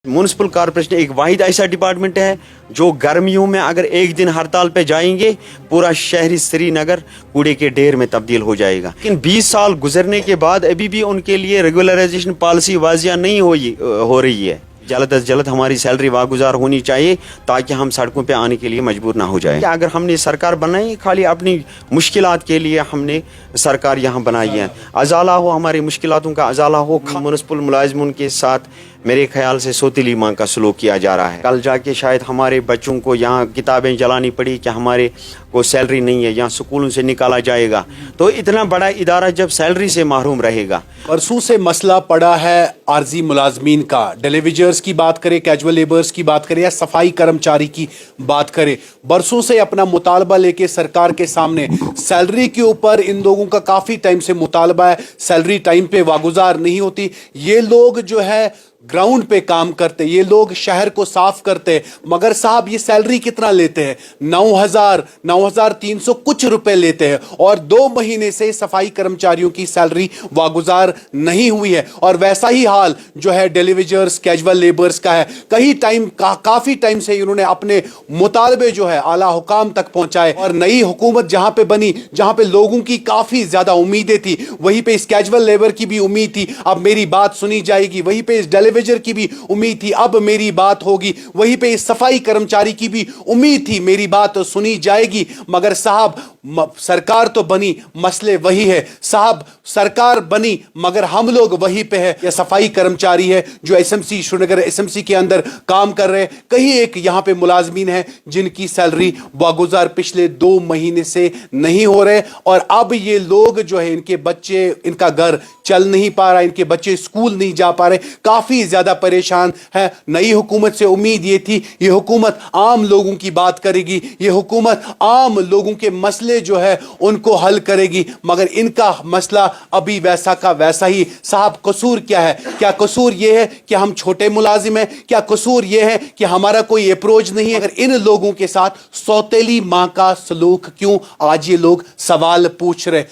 Municipal corporation एक वाहिद ऐसा department है जो गर्मियों में अगर एक दिन हड़ताल पे जाएंगे पूरा शहरी श्रीनगर कूड़े के ढेर में तब्दील हो जाएगा। लेकिन 20 साल गुजरने के बाद अभी भी उनके लिए रेगुलराइजेशन पॉलिसी वाजिया नहीं हो रही है। जल्द अज जल्द हमारी सैलरी वागुजार होनी चाहिए ताकि हम सड़कों पे आने के लिए मजबूर ना हो जाए। अगर हमने सरकार बनाई खाली अपनी मुश्किलात के लिए हमने सरकार यहाँ बनाई है, अजाला हो हमारी मुश्किलातों का अजाला हो। म्युनिसिपल मुलाजिमों के साथ मेरे ख्याल से सोतीली माँ का सलूक किया जा रहा है। कल जाके शायद हमारे बच्चों को यहाँ किताबें जलानी पड़ी कि हमारे को सैलरी नहीं है, यहाँ स्कूलों से निकाला जाएगा। तो इतना बड़ा इदारा जब सैलरी से महरूम रहेगा। बरसों से मसला पड़ा है आर्जी मुलाजमीन का। डेलीवेजर्स की बात करें, कैजुअल लेबर्स की बात करें या सफाई कर्मचारी की बात करें, बरसों से अपना मुतालबा लेके सरकार के सामने सैलरी के ऊपर इन लोगों का काफ़ी टाइम से मुतालबा है। सैलरी टाइम पे वागुजार नहीं होती। ये लोग जो है ग्राउंड पे काम करते, ये लोग शहर को साफ करते, मगर साहब ये सैलरी कितना लेते हैं? 9,300 कुछ रुपए लेते हैं और 2 महीने से सफाई कर्मचारियों की सैलरी वागुजार नहीं हुई है। और वैसा ही हाल जो है डेलीवेजर्स, कैजुअल लेबर्स का है। काफी टाइम से इन्होंने अपने मुतालबे जो है आला हुकाम तक पहुंचाए और नई हुकूमत जहां पे बनी, जहां पे लोगों की काफी ज्यादा उम्मीदें थी, वहीं पे इस कैजुअल लेबर की भी उम्मीद थी अब मेरी बात सुनी जाएगी। वहीं पे इस डेलीवेजर की भी उम्मीद थी अब मेरी बात होगी। वहीं पे इस सफाई कर्मचारी की भी उम्मीद थी मेरी बात सुनी जाएगी। मगर साहब सरकार तो बनी, मसले वही है। साहब सरकार बनी मगर हम लोग वहीं पे है। या सफाई कर्मचारी है जो एसएमसी श्रीनगर एसएमसी के अंदर काम कर रहे हैं। कहीं एक यहां पे मुलाजमीन है जिनकी सैलरी वागुजार पिछले 2 महीने से नहीं हो रहे और अब ये लोग जो है इनके बच्चे, इनका घर चल नहीं पा रहा, इनके बच्चे स्कूल नहीं जा पा रहे, काफी ज्यादा परेशान है। नई हुकूमत से उम्मीद ये थी ये हुकूमत आम लोगों की बात करेगी, ये हुकूमत आम लोगों के मसले जो है उनको हल करेगी, मगर इनका मसला अभी वैसा का वैसा ही। साहब कसूर क्या है? क्या कसूर ये है कि हम छोटे मुलाजिम हैं? क्या कसूर ये है कि हमारा कोई अप्रोच नहीं है? अगर इन लोगों के साथ सौतेली माँ का सलूक क्यों, आज ये लोग सवाल पूछ रहे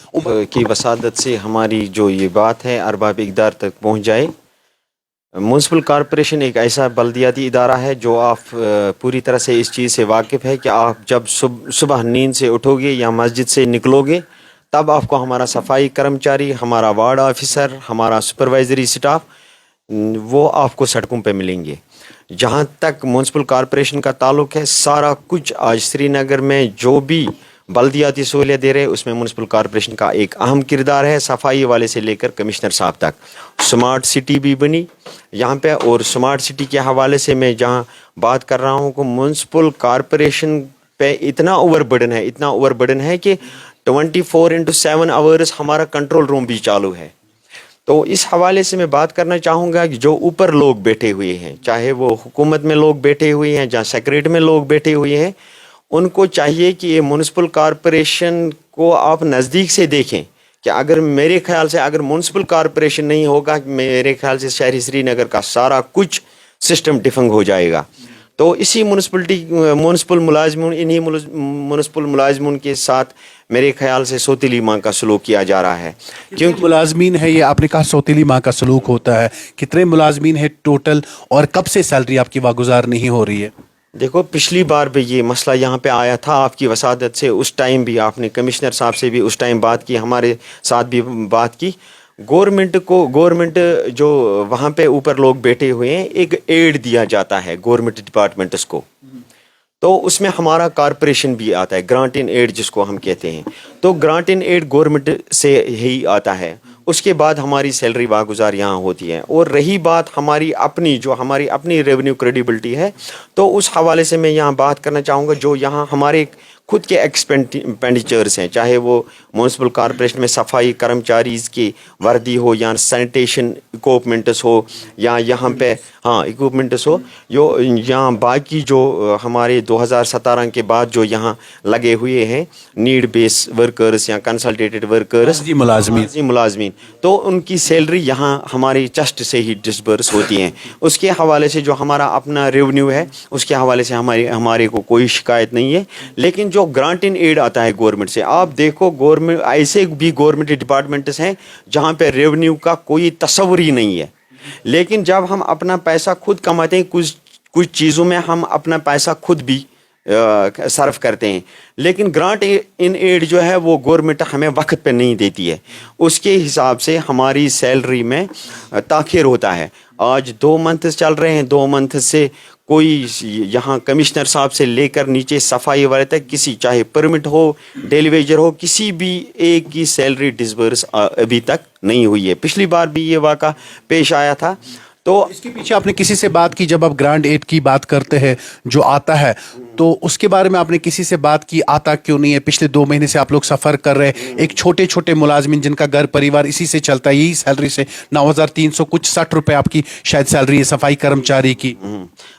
की वसादत से हमारी जो ये बात है अरबाब इक़्तिदार तक पहुंच जाए। म्यूनसिपल कॉर्पोरेशन एक ऐसा बल्दियाती इदारा है जो आप पूरी तरह से इस चीज़ से वाकिफ़ है कि आप जब सुबह नींद से उठोगे या मस्जिद से निकलोगे तब आपको हमारा सफाई कर्मचारी, हमारा वार्ड ऑफिसर, हमारा सुपरवाइजरी स्टाफ वो आपको सड़कों पे मिलेंगे। जहाँ तक म्यूनसिपल कॉर्पोरेशन का ताल्लुक़ है, सारा कुछ आज श्रीनगर में जो भी बल्दियाती सहूलियत दे रहे हैं उसमें म्यूनसिपल कॉर्पोरेशन का एक अहम किरदार है, सफाई वाले से लेकर कमिश्नर साहब तक। स्मार्ट सिटी भी बनी यहाँ पे और स्मार्ट सिटी के हवाले से मैं जहाँ बात कर रहा हूँ कि म्यूनसिपल कॉर्पोरेशन पे इतना ओवरबर्डन है कि 24/7 आवर्स हमारा कंट्रोल रूम भी चालू है। तो इस हवाले से मैं बात करना चाहूँगा कि जो ऊपर लोग बैठे हुए हैं, चाहे वो हुकूमत में लोग बैठे हुए हैं, जहाँ सेक्रेटरी में लोग बैठे हुए हैं, उनको चाहिए कि ये म्यूनसिपल कॉर्पोरेशन को आप नज़दीक से देखें कि अगर मेरे ख्याल से अगर म्यूनसिपल कॉर्पोरेशन नहीं होगा, मेरे ख्याल से शहरी श्रीनगर का सारा कुछ सिस्टम डिफंग हो जाएगा। तो इसी म्यूनसिपल मुलाजिमून के साथ मेरे ख्याल से सोतीली माँ का सलूक किया जा रहा है। क्योंकि मुलाजमीन है, ये आपने कहा सोतीली माँ का सलूक होता है, कितने मुलाजमीन है टोटल और कब से सैलरी आपकी वागुजार नहीं हो रही है? देखो पिछली बार भी ये मसला यहाँ पे आया था आपकी वसादत से, उस टाइम भी आपने कमिश्नर साहब से भी उस टाइम बात की, हमारे साथ भी बात की। गवर्नमेंट जो वहाँ पे ऊपर लोग बैठे हुए हैं एक एड दिया जाता है गवर्नमेंट डिपार्टमेंट्स को, तो उसमें हमारा कॉर्पोरेशन भी आता है, ग्रांट इन एड जिसको हम कहते हैं। तो ग्रांट इन एड गवर्नमेंट से ही आता है, उसके बाद हमारी सैलरी वागुजार यहाँ होती है। और रही बात हमारी अपनी रेवेन्यू क्रेडिबिलिटी है, तो उस हवाले से मैं यहाँ बात करना चाहूँगा जो यहाँ हमारे खुद के एक्सपेंडिचर्स हैं, चाहे वो म्यूनसिपल कॉर्पोरेशन में सफाई कर्मचारीज़ की वर्दी हो या सैनिटेशन इक्विपमेंट्स हो या यहाँ पे इक्विपमेंट्स हो, यहाँ बाकी जो हमारे 2017 के बाद जो यहाँ लगे हुए हैं नीड बेस वर्कर्स या कंसल्टेटेड वर्कर्स, मुलाजमीन, तो उनकी सैलरी यहाँ हमारी ट्रस्ट से ही डिसबर्स होती हैं। उसके हवाले से जो हमारा अपना रेवेन्यू है उसके हवाले से हमारे को कोई शिकायत नहीं है। लेकिन जो ग्रांट इन एड आता है गवर्नमेंट से, आप देखो गवर्नमेंट ऐसे भी गवर्नमेंट डिपार्टमेंट्स हैं जहाँ पे रेवेन्यू का कोई तस्वर ही नहीं है। لیکن جب ہم اپنا پیسہ خود کماتے ہیں کچھ چیزوں میں ہم اپنا پیسہ خود بھی صرف کرتے ہیں، لیکن گرانٹ ان ایڈ جو ہے وہ گورنمنٹ ہمیں وقت پہ نہیں دیتی ہے، اس کے حساب سے ہماری سیلری میں تاخیر ہوتا ہے۔ آج 2 منتھ چل رہے ہیں، 2 منتھ سے کوئی یہاں کمشنر صاحب سے لے کر نیچے صفائی والے تک کسی، چاہے پرمٹ ہو ڈیلی ویجر ہو، کسی بھی ایک کی سیلری ڈسبرس ابھی تک نہیں ہوئی ہے۔ پچھلی بار بھی یہ واقعہ پیش آیا تھا۔ تو اس کے پیچھے آپ نے کسی سے بات کی؟ جب آپ گرانٹ ایڈ کی بات کرتے ہیں جو آتا ہے تو اس کے بارے میں آپ نے کسی سے بات کی؟ آتا کیوں نہیں ہے؟ پچھلے 2 مہینے سے آپ لوگ سفر کر رہے ہیں، ایک چھوٹے چھوٹے ملازمین جن کا گھر پریوار اسی سے چلتا ہے، یہی سیلری سے 9300 کچھ 60 روپے آپ کی شاید سیلری ہے صفائی کرمچاری کی۔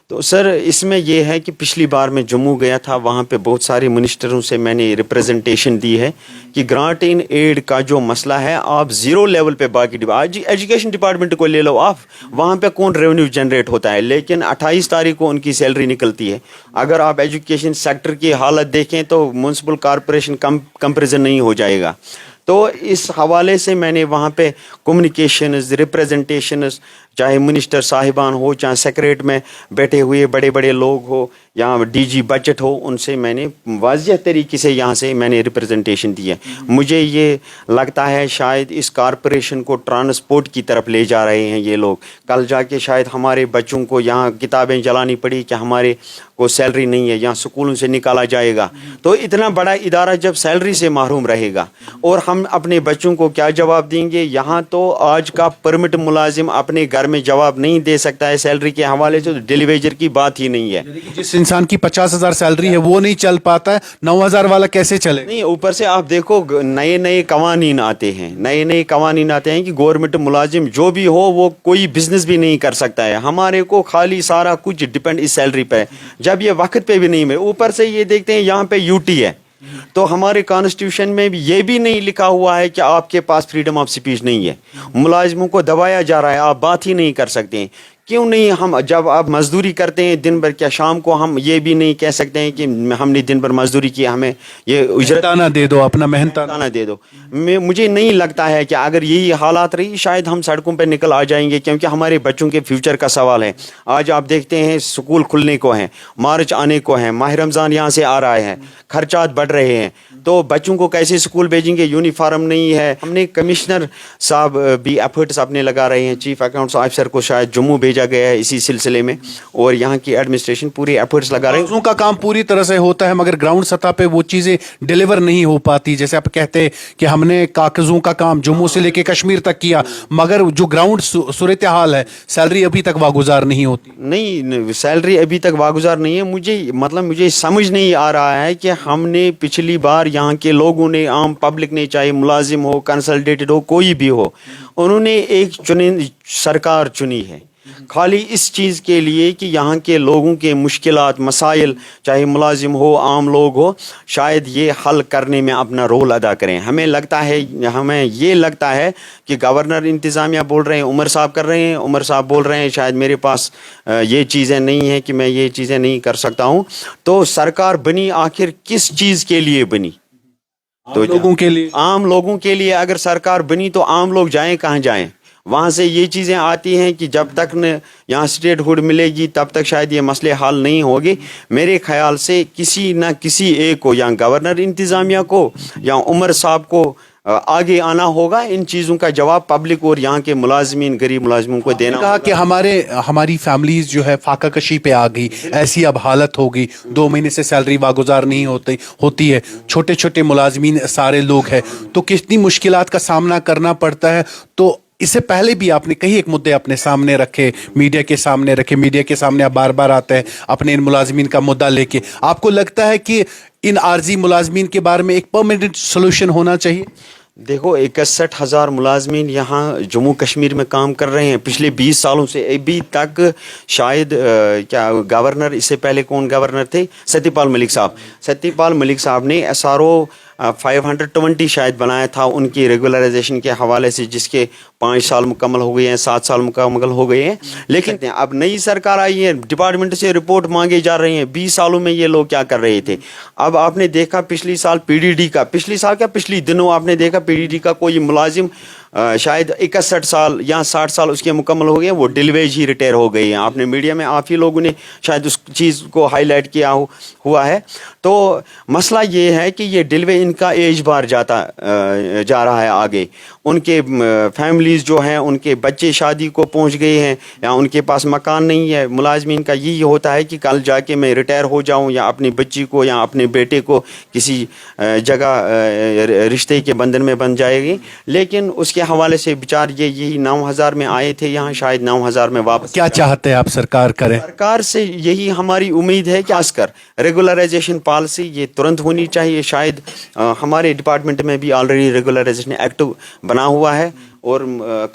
تو سر اس میں یہ ہے کہ پچھلی بار میں جموں گیا تھا، وہاں پہ بہت سارے منسٹروں سے میں نے ریپریزنٹیشن دی ہے کہ گرانٹ ان ایڈ کا جو مسئلہ ہے آپ 0 لیول پہ باقی آج ایجوکیشن ڈپارٹمنٹ کو لے لو آپ، وہاں پہ کون ریونیو جنریٹ ہوتا ہے، لیکن 28 تاریخ کو ان کی سیلری نکلتی ہے۔ اگر آپ ایجوکیشن سیکٹر کی حالت دیکھیں تو میونسپل کارپوریشن کمپیریزن نہیں ہو جائے گا۔ تو اس حوالے سے میں نے وہاں پہ کمیونیکیشنز، ریپریزنٹیشنز، چاہے منسٹر صاحبان ہو، چاہے سیکریٹ میں بیٹھے ہوئے بڑے بڑے لوگ ہو یا ڈی جی بجٹ ہو، ان سے میں نے واضح طریقے سے یہاں سے میں نے ریپریزنٹیشن دی ہے۔ مجھے یہ لگتا ہے شاید اس کارپوریشن کو ٹرانسپورٹ کی طرف لے جا رہے ہیں یہ لوگ، کل جا کے شاید ہمارے بچوں کو یہاں کتابیں جلانی پڑی کہ ہمارے کو سیلری نہیں ہے، یہاں سکولوں سے نکالا جائے گا۔ تو اتنا بڑا ادارہ جب سیلری سے محروم رہے گا اور ہم اپنے بچوں کو کیا جواب دیں گے؟ یہاں تو آج کا پرمٹ ملازم اپنے گھر میں جواب نہیں دے سکتا ہے سیلری کے حوالے سے، تو ڈیلی ویجر کی بات ہی نہیں ہے۔ جس انسان کی 50,000 سیلری ہے وہ نہیں چل پاتا ہے، 9,000 والا کیسے چلے؟ نہیں، اوپر سے آپ دیکھو نئے قوانین آتے ہیں کہ گورنمنٹ ملازم جو بھی ہو وہ کوئی بزنس بھی نہیں کر سکتا ہے، ہمارے کو خالی سارا کچھ ڈپینڈ اس سیلری پہ ہے۔ جب یہ وقت پہ بھی نہیں ملے، اوپر سے یہ دیکھتے ہیں یہاں پہ یوٹی ہے، تو ہمارے کانسٹیٹیوشن میں بھی یہ بھی نہیں لکھا ہوا ہے کہ آپ کے پاس فریڈم آف سپیچ نہیں ہے، ملازموں کو دبایا جا رہا ہے، آپ بات ہی نہیں کر سکتے ہیں۔ کیوں نہیں؟ ہم جب آپ مزدوری کرتے ہیں دن بھر، کیا شام کو ہم یہ بھی نہیں کہہ سکتے ہیں کہ ہم نے دن بھر مزدوری کی، ہمیں یہ اجرت محنتانہ دے دو، اپنا محنتانہ دے دو؟ مجھے نہیں لگتا ہے کہ اگر یہی حالات رہی شاید ہم سڑکوں پہ نکل آ جائیں گے، کیونکہ ہمارے بچوں کے فیوچر کا سوال ہے۔ آج آپ دیکھتے ہیں سکول کھلنے کو ہیں، مارچ آنے کو ہیں، ماہ رمضان یہاں سے آ رہا ہے، خرچات بڑھ رہے ہیں، تو بچوں کو کیسے سکول بھیجیں گے؟ یونیفارم نہیں ہے۔ ہم نے کمشنر صاحب بھی ایفرٹس اپنے لگا رہے ہیں، چیف اکاؤنٹس آفیسر کو شاید جموں بھیجا گیا ہے اسی سلسلے میں، اور یہاں کی ایڈمنسٹریشن پوری ایفرٹس لگا رہے ہیں۔ کاغذوں کا کام پوری طرح سے ہوتا ہے مگر گراؤنڈ سطح پہ وہ چیزیں ڈیلیور نہیں ہو پاتی، جیسے آپ کہتے ہیں کہ ہم نے کاغذوں کا کام جموں سے لے کے کشمیر تک کیا، مگر جو گراؤنڈ صورتحال ہے سیلری ابھی تک واگزار نہیں ہوتی۔ نہیں، سیلری ابھی تک واگزار نہیں ہے۔ مجھے سمجھ نہیں آ رہا ہے کہ ہم نے پچھلی بار یہاں کے لوگوں نے، عام پبلک نے، چاہے ملازم ہو، کنسلٹیٹڈ ہو، کوئی بھی ہو، انہوں نے ایک سرکار چنی ہے خالی اس چیز کے لیے کہ یہاں کے لوگوں کے مشکلات، مسائل، چاہے ملازم ہو، عام لوگ ہو، شاید یہ حل کرنے میں اپنا رول ادا کریں۔ ہمیں یہ لگتا ہے کہ گورنر انتظامیہ بول رہے ہیں، عمر صاحب کر رہے ہیں، عمر صاحب بول رہے ہیں شاید میرے پاس یہ چیزیں نہیں ہیں کہ میں یہ چیزیں نہیں کر سکتا ہوں۔ تو سرکار بنی آخر کس چیز کے لیے بنی؟ تو لوگوں کے لیے، عام لوگوں کے لیے اگر سرکار بنی تو عام لوگ جائیں کہاں جائیں؟ وہاں سے یہ چیزیں آتی ہیں کہ جب تک یہاں اسٹیٹ ہوڈ ملے گی تب تک شاید یہ مسئلے حل نہیں ہوگے۔ میرے خیال سے کسی نہ کسی ایک کو، یا گورنر انتظامیہ کو یا عمر صاحب کو آگے آنا ہوگا، ان چیزوں کا جواب پبلک اور یہاں کے ملازمین، غریب ملازموں کو دینا کہا کہ ہماری فیملیز جو ہے فاقہ کشی پہ آ گئی، ایسی اب حالت ہوگی، 2 مہینے سے سیلری واگزار نہیں ہوتی ہے، چھوٹے چھوٹے ملازمین سارے لوگ ہیں، تو کتنی مشکلات کا سامنا کرنا پڑتا ہے۔ تو اس سے پہلے بھی آپ نے کئی ایک مدعے اپنے سامنے رکھے، میڈیا کے سامنے آپ بار بار آتے ہیں اپنے ان ملازمین کا مدعا لے کے۔ آپ کو لگتا ہے کہ ان عارضی ملازمین کے بارے میں ایک پرماننٹ سولوشن ہونا چاہیے؟ دیکھو 61,000 ملازمین یہاں جموں کشمیر میں کام کر رہے ہیں پچھلے 20 سالوں سے، ابھی تک شاید گورنر، اس سے پہلے کون گورنر تھے؟ ستیہ پال ملک صاحب نے SRO 520 شاید بنایا تھا ان کی ریگولرائزیشن کے حوالے سے، جس کے 5 سال مکمل ہو گئے ہیں، 7 سال مکمل ہو گئے ہیں، لیکن اب نئی سرکار آئی ہے، ڈپارٹمنٹ سے رپورٹ مانگے جا رہے ہیں۔ 20 سالوں میں یہ لوگ کیا کر رہے تھے؟ اب آپ نے دیکھا پچھلی سال پچھلی دنوں آپ نے دیکھا PDD کا کوئی ملازم शायद 61 साल या 60 साल उसके मुकम्मल हो गए, वो डिलवेज ही रिटायर हो गई हैं। आपने मीडिया में आप ही लोगों ने शायद उस चीज़ को हाईलाइट किया हुआ है। तो मसला ये है कि ये डिलवे इनका एज बार जा रहा है आगे। उनके फैमिलीज़ जो हैं, उनके बच्चे शादी को पहुंच गए हैं या उनके पास मकान नहीं है। मुलाजमीन का यही होता है कि कल जाके मैं रिटायर हो जाऊं या अपनी बच्ची को या अपने बेटे को किसी जगह रिश्ते के बंधन में बन जाएगी। लेकिन उसके हवाले से बेचार यही 9000 में आए थे यहाँ, शायद 9000 में वापस। क्या चाहते हैं आप सरकार करे? सरकार से यही हमारी उम्मीद है कि खासकर रेगुलराइजेशन पॉलिसी ये तुरंत होनी चाहिए। शायद हमारे डिपार्टमेंट में भी ऑलरेडी रेगुलराइजेशन एक्ट बना हुआ है और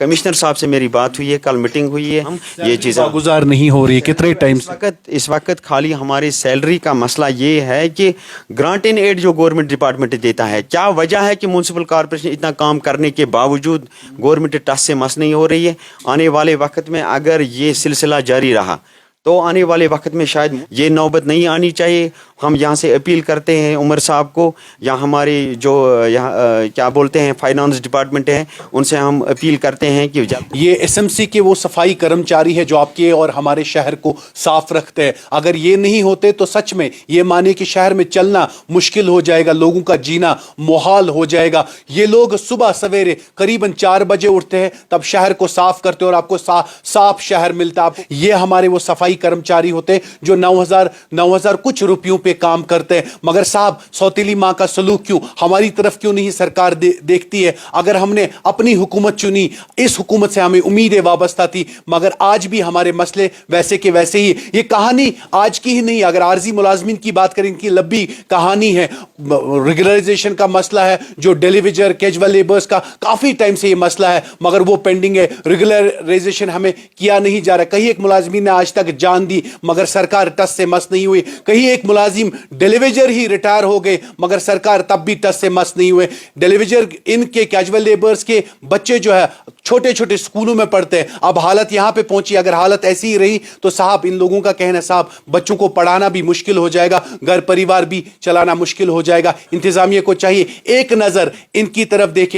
कमिश्नर साहब से मेरी बात हुई है, कल मीटिंग हुई है। हम ये चीज़ें गुजार नहीं हो रही कितने टाइम से? इस वक्त खाली हमारी सैलरी का मसला ये है कि ग्रांट इन एड जो गवर्नमेंट डिपार्टमेंट देता है, क्या वजह है कि म्यूनसिपल कॉर्पोरेशन इतना काम करने के बावजूद गवर्नमेंट टस से मस नहीं हो रही है। आने वाले वक्त में अगर ये सिलसिला जारी रहा तो आने वाले वक्त में शायद ये नौबत नहीं आनी चाहिए। हम यहाँ से अपील करते हैं उमर साहब को या हमारे जो यहाँ क्या बोलते हैं फाइनेंस डिपार्टमेंट है, उनसे हम अपील करते हैं कि ये एसएमसी के वो सफाई कर्मचारी है जो आपके और हमारे शहर को साफ रखते हैं। अगर ये नहीं होते तो सच में ये माने कि शहर में चलना मुश्किल हो जाएगा, लोगों का जीना मुहाल हो जाएगा। ये लोग सुबह सवेरे करीबन 4 बजे उठते हैं, तब शहर को साफ करते हैं और आपको साफ शहर मिलता है। ये हमारे वो सफाई कर्मचारी होते हैं जो 9000 कुछ रुपयों पे काम करते हैं। मगर साहब, सौतीली माँ का सलूक क्यों हमारी तरफ क्यों नहीं सरकार देखती है? अगर हमने अपनी हुकूमत चुनी, इस हुकूमत से हमें उम्मीदें वाबस्ता थी, मगर आज भी हमारे मसले वैसे के वैसे ही। ये कहानी आज की ही नहीं, अगर आरजी मुलाजमीन की बात करें, इनकी लंबी कहानी है। रेगुलराइजेशन का मसला है, जो डेलीवेजर कैजुअल लेबर्स का काफी टाइम से ये मसला है, मगर वो पेंडिंग है। रेगुलराइजेशन हमें किया नहीं जा रहा। कहीं एक मुलाजमीन ने आज तक जान दी मगर सरकार टस से मस नहीं हुई। कहीं एक मुलाजिम डेलीवेजर ही रिटायर हो गए मगर सरकार तब भी टस से मस नहीं हुए। डेलीवेजर इनके कैजुअल लेबर्स के बच्चे जो है छोटे छोटे स्कूलों में पढ़ते हैं। अब हालत यहां पे पहुंची। अगर हालत ऐसी ही रही तो साहब, इन लोगों का कहना साहब, बच्चों को पढ़ाना भी मुश्किल हो जाएगा, घर परिवार भी चलाना मुश्किल हो जाएगा। इंतजामिया को चाहिए एक नजर इनकी तरफ देखे।